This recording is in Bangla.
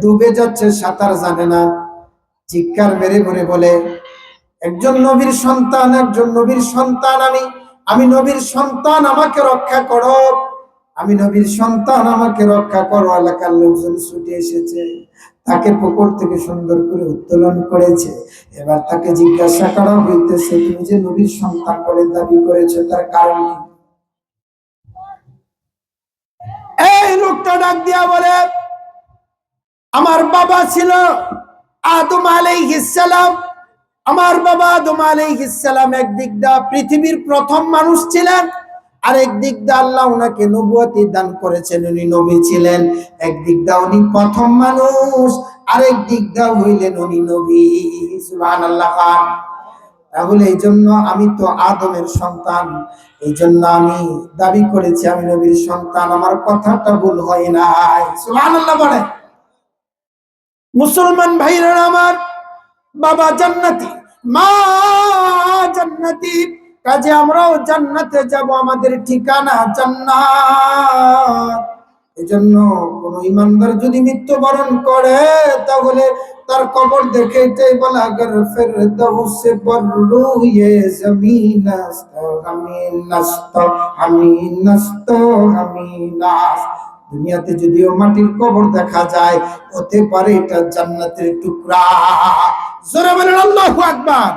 ডুবে যাচ্ছে, সাঁতার জানে না, চিৎকার মেরে মেরে বলে, একজন নবীর সন্তান, একজন নবীর সন্তান, আমি নবীর সন্তান, আমাকে রক্ষা করো, আমি নবীর সন্তান, আমাকে রক্ষা করো। এলাকার লোকজন ছুটে এসেছে, তাকে পুকুর থেকে সুন্দর করে উত্তোলন করেছে। এবার তাকে জিজ্ঞাসা করা হইতেছে, তুমি যে নবীর সন্তান বলে দাবি করেছো, তার কারণ কি? এই লোকটা ডাক দিয়া বলে, আমার বাবা ছিল আদম আলাইহিস সালাম, আমার বাবা আদম আলাইহিস সালাম একদিক দা পৃথিবীর প্রথম মানুষ ছিলেন, আর একদিক দা আল্লাহ ওনাকে নবুয়তি দান করেছেন, উনি নবী ছিলেন। একদিক দা উনি প্রথম মানুষ, আর একদিক দা হইলেন উনি নবী। সুবহানাল্লাহ। তাহলে এই জন্য আমি তো আদমের সন্তান, এই জন্য আমি দাবি করেছি আমি নবীর সন্তান, আমার কথাটা ভুল হয় নাই। সুবহানাল্লাহ বলে। মুসলমান ভাইরা আমার, বাবা জান্নাতি, মা জান্নাতি, কাজে আমরাও জান্নাতে যাব, আমাদের ঠিকানা জান্নাত। এজন্য কোন ইমানদার যদি মৃত্যুবরণ করে, তাহলে তার কবর দেখে এটাই বলা, আগার ফেরদাউসে পর রুয়ে জমিন আস্ত আমিন নাস্ত আমিন নাস্ত আমিন নাস। দুনিয়াতে যদিও মাটির কবর দেখা যায়, হতে পারে এটা জান্নাতের টুকরা। জোরে বলেন আল্লাহু আকবার।